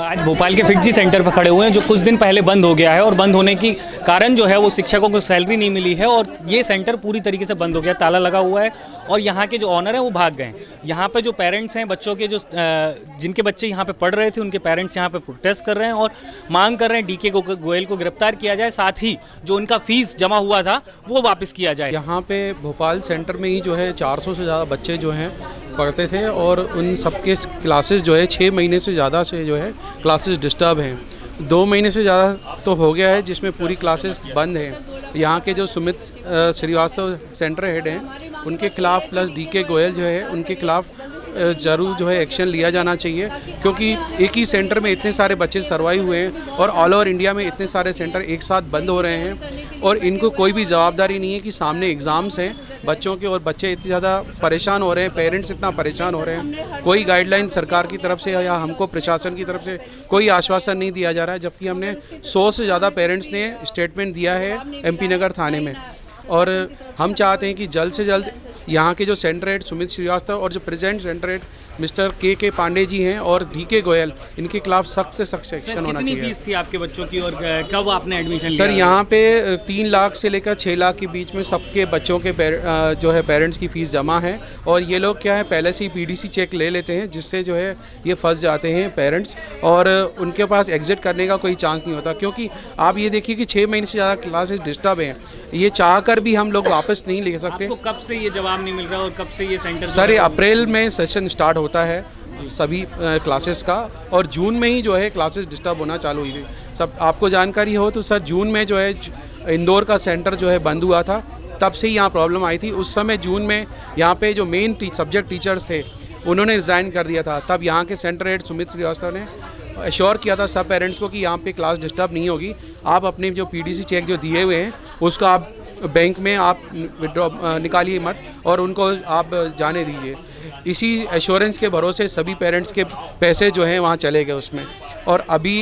आज भोपाल के फिटजी सेंटर पर खड़े हुए हैं जो कुछ दिन पहले बंद हो गया है और बंद होने की कारण जो है वो शिक्षकों को सैलरी नहीं मिली है और ये सेंटर पूरी तरीके से बंद हो गया, ताला लगा हुआ है और यहाँ के जो ऑनर हैं वो भाग गए। यहाँ पे जो पेरेंट्स हैं बच्चों के, जो जिनके बच्चे यहाँ पे पढ़ रहे थे, उनके पेरेंट्स यहाँ पे प्रोटेस्ट कर रहे हैं और मांग कर रहे हैं डीके गोयल को गिरफ्तार किया जाए, साथ ही जो उनका फीस जमा हुआ था वो वापस किया जाए। यहाँ पे भोपाल सेंटर में ही जो है 400 से ज़्यादा बच्चे जो हैं पढ़ते थे और उन सबके क्लासेस जो है 6 महीने से ज़्यादा से जो है क्लासेस डिस्टर्ब हैं। 2 महीने से ज़्यादा तो हो गया है जिसमें पूरी क्लासेस बंद हैं। यहाँ के जो सुमित श्रीवास्तव सेंटर हेड हैं उनके खिलाफ़ प्लस डीके गोयल जो है उनके खिलाफ़ ज़रूर जो है एक्शन लिया जाना चाहिए, क्योंकि एक ही सेंटर में इतने सारे बच्चे सर्वाइव हुए हैं और ऑल ओवर इंडिया में इतने सारे सेंटर एक साथ बंद हो रहे हैं और इनको कोई भी जवाबदारी नहीं है कि सामने एग्ज़ाम्स हैं बच्चों के और बच्चे इतने ज़्यादा परेशान हो रहे हैं, पेरेंट्स इतना परेशान हो रहे हैं। कोई गाइडलाइन सरकार की तरफ से या हमको प्रशासन की तरफ से कोई आश्वासन नहीं दिया जा रहा है, जबकि हमने 100 से ज़्यादा पेरेंट्स ने स्टेटमेंट दिया है MP नगर थाने में। और हम चाहते हैं कि जल्द से जल्द यहाँ के जो सेंटर हेड सुमित श्रीवास्तव और जो प्रेजेंट सेंटर हेड मिस्टर के पांडे जी हैं और डीके गोयल, इनके खिलाफ सख्त से सख्त एक्शन होना चाहिए। कितनी फीस थी आपके बच्चों की और कब आपने एडमिशन लिया? सर यहाँ पे 3 लाख से लेकर 6 लाख के बीच में सबके बच्चों के जो है पेरेंट्स की फ़ीस जमा है और ये लोग क्या है पहले से ही PDC चेक ले लेते हैं, जिससे जो है ये फंस जाते हैं पेरेंट्स और उनके पास एग्जिट करने का कोई चांस नहीं होता। क्योंकि आप ये देखिए कि 6 महीने से ज़्यादा क्लासेस डिस्टर्ब हैं, ये चाह कर भी हम लोग वापस नहीं ले सकते। आपको कब से ये जवाब नहीं मिल रहा और कब से ये सेंटर? सर अप्रैल में सेशन स्टार्ट होता है सभी क्लासेस का और जून में ही जो है क्लासेस डिस्टर्ब होना चालू हुई थी। सब आपको जानकारी हो तो सर जून में जो है इंदौर का सेंटर जो है बंद हुआ था, तब से ही यहाँ प्रॉब्लम आई थी। उस समय जून में यहाँ पे जो मेन सब्जेक्ट टीचर्स थे उन्होंने रिज़ाइन कर दिया था। तब यहाँ के सेंटर हेड सुमित श्रीवास्तव ने एश्योर किया था सब पेरेंट्स को कि यहाँ पे क्लास डिस्टर्ब नहीं होगी, आप अपने जो PDC चेक जो दिए हुए हैं उसको आप बैंक में आप विड्रॉ निकालिए मत और उनको आप जाने दीजिए। इसी एश्योरेंस के भरोसे सभी पेरेंट्स के पैसे जो हैं वहाँ चले गए उसमें और अभी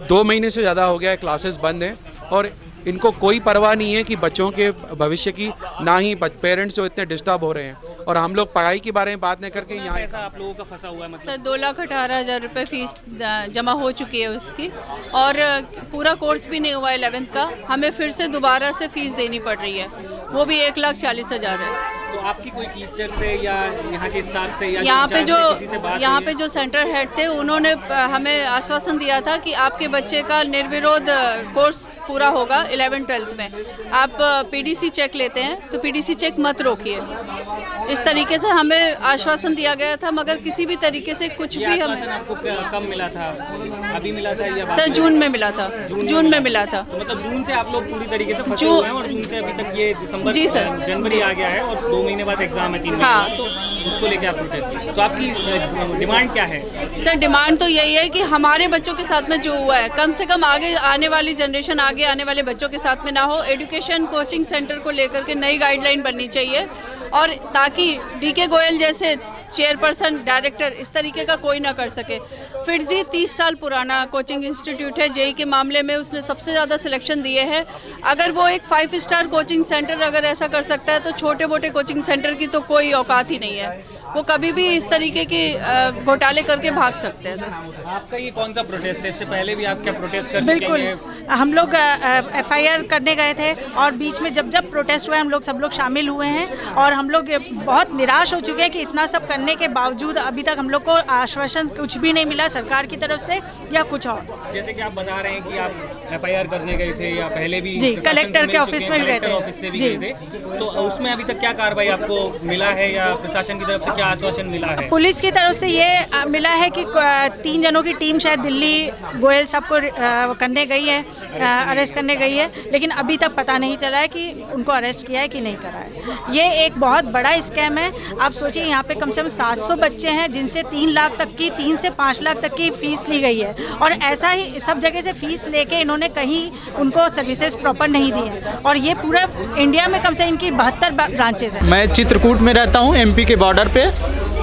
2 महीने से ज़्यादा हो गया है क्लासेस बंद हैं और इनको कोई परवाह नहीं है कि बच्चों के भविष्य की, ना ही पेरेंट्स जो इतने डिस्टर्ब हो रहे हैं। और हम लोग पढ़ाई के बारे में बात नहीं करके यहाँ ऐसा आप लोगों का फंसा हुआ है मतलब? सर 2,18,000 रुपये फ़ीस जमा हो चुकी है उसकी और पूरा कोर्स भी नहीं हुआ 11th का, हमें फिर से दोबारा से फ़ीस देनी पड़ रही है, वो भी 1,40,000 है। तो आपकी कोई टीचर से या यहाँ के स्टाफ से या यहाँ पे जो सेंटर हेड थे उन्होंने हमें आश्वासन दिया था कि आपके बच्चे का निर्विरोध कोर्स पूरा होगा 11th-12th में। आप PDC चेक लेते हैं तो PDC चेक मत रोकिए, इस तरीके से हमें आश्वासन दिया गया था, मगर किसी भी तरीके से कुछ भी हमें। आपको कब मिला था? अभी मिला था या सर जून में मिला था, जून में मिला था। तो मतलब जून से आप लोग पूरी तरीके से फंसे हुए हैं और जून से अभी तक ये दिसंबर, जी सर, जनवरी आ गया है और 2 महीने बाद एग्जाम है, 3 महीने बाद, तो उसको लेके आप प्रोटेस्ट। तो आपकी डिमांड क्या है? सर डिमांड तो यही है कि हमारे बच्चों के साथ में जो हुआ है कम से कम आगे आने वाली जनरेशन, आगे आने वाले बच्चों के साथ में ना हो। एजुकेशन कोचिंग सेंटर को लेकर के नई गाइडलाइन बननी चाहिए और ताकि डीके गोयल जैसे चेयरपर्सन, डायरेक्टर इस तरीके का कोई ना कर सके। फिटजी 30 साल पुराना कोचिंग इंस्टीट्यूट है, JEE के मामले में उसने सबसे ज़्यादा सिलेक्शन दिए हैं। अगर वो एक 5 स्टार कोचिंग सेंटर अगर ऐसा कर सकता है तो छोटे मोटे कोचिंग सेंटर की तो कोई औकात ही नहीं है, वो कभी भी इस तरीके के घोटाले करके भाग सकते हैं। सर आपका ये कौन सा प्रोटेस्ट है? इससे पहले भी आप क्या प्रोटेस्ट कर चुके हैं? बिल्कुल, हम लोग FIR करने गए थे और बीच में जब प्रोटेस्ट हुआ हम लोग सब लोग शामिल हुए हैं और हम लोग बहुत निराश हो चुके हैं कि इतना सब करने के बावजूद अभी तक हम लोग को आश्वासन कुछ भी नहीं मिला सरकार की तरफ से या कुछ और। जैसे कि आप बता रहे हैं कि आप FIR करने गए थे या पहले भी जी कलेक्टर के ऑफिस में गए थे, ऑफिस से भी गए थे, तो उसमें अभी तक क्या कार्रवाई आपको मिला है या प्रशासन की तरफ से क्या आश्वासन मिला है? पुलिस की तरफ से ये मिला है कि 3 जनों की टीम शायद दिल्ली गोयल सबको करने गई है, अरेस्ट करने गई है, लेकिन अभी तक पता नहीं चला है कि उनको अरेस्ट किया है कि नहीं करा है। ये एक बहुत बड़ा स्कैम है। आप सोचिए यहाँ पे कम से कम 700 बच्चे हैं जिनसे 3 लाख तक की, 3 से 5 लाख तक की फ़ीस ली गई है और ऐसा ही सब जगह से फ़ीस लेके इन्होंने कहीं उनको सर्विसेज प्रॉपर नहीं दी है और ये पूरा इंडिया में कम से इनकी 72 ब्रांचेज हैं। मैं चित्रकूट में रहता हूँ, MP के बॉर्डर पे।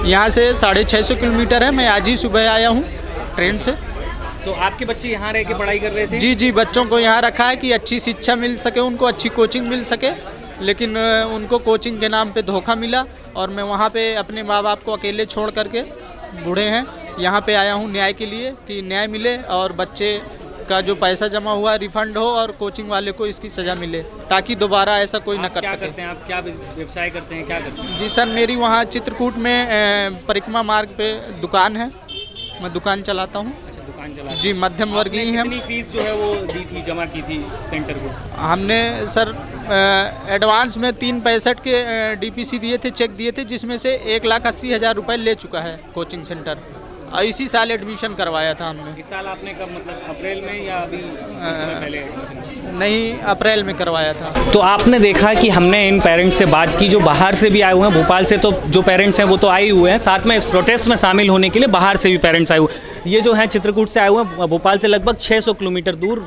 यहाँ से 650 किलोमीटर है। मैं आज ही सुबह आया हूँ ट्रेन से। तो आपके बच्चे यहाँ रह के पढ़ाई कर रहे थे? जी, बच्चों को यहाँ रखा है कि अच्छी शिक्षा मिल सके, उनको अच्छी कोचिंग मिल सके, लेकिन उनको कोचिंग के नाम पे धोखा मिला और मैं वहाँ पे अपने माँ बाप को अकेले छोड़ करके, बूढ़े हैं, यहाँ पे आया हूँ न्याय के लिए कि न्याय मिले और बच्चे का जो पैसा जमा हुआ है रिफंड हो और कोचिंग वाले को इसकी सज़ा मिले ताकि दोबारा ऐसा कोई न कर क्या सके। करते हैं आप, क्या व्यवसाय करते हैं, क्या करते हैं? जी सर, मेरी वहाँ चित्रकूट में परिक्रमा मार्ग पे दुकान है, मैं दुकान चलाता हूँ। अच्छा, दुकान चलाते हैं। जी, मध्यम वर्गीय आपने हम। कितनी फीस जो है वो दी थी, जमा की थी सेंटर को? हमने सर एडवांस में 365 के डीपीसी दिए थे, चेक दिए थे, जिसमें से 1,80,000 रुपये ले चुका है कोचिंग सेंटर और इसी साल एडमिशन करवाया था हमने। इस साल आपने कब, मतलब अप्रैल में या अभी कुछ समय पहले एडमिशन? नहीं, अप्रैल में करवाया था। तो आपने देखा कि हमने इन पेरेंट्स से बात की जो बाहर से भी आए हुए हैं, भोपाल से तो जो पेरेंट्स हैं वो तो आए हुए हैं, साथ में इस प्रोटेस्ट में शामिल होने के लिए बाहर से भी पेरेंट्स आए हुए हैं। ये जो हैं चित्रकूट से आए हुए हैं, भोपाल से लगभग 600 किलोमीटर दूर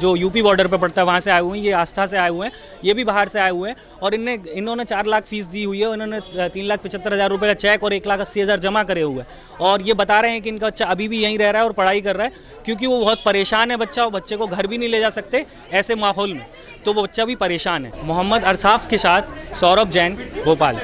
जो यूपी बॉर्डर पे पड़ता है वहाँ से आए हुए हैं। ये आस्था से आए हुए हैं, ये भी बाहर से आए हुए हैं और इन्होंने 4 लाख फीस दी हुई है। इन्होंने 3,75,000 रुपये का चेक और 1,80,000 जमा करे हुए हैं और ये बता रहे हैं कि इनका बच्चा अभी भी यहीं रह रहा है और पढ़ाई कर रहा है क्योंकि वो बहुत परेशान है बच्चा, और बच्चे को घर भी नहीं ले जा सकते ऐसे माहौल में, तो वो बच्चा भी परेशान है। मोहम्मद अरसाफ के साथ सौरभ जैन, भोपाल।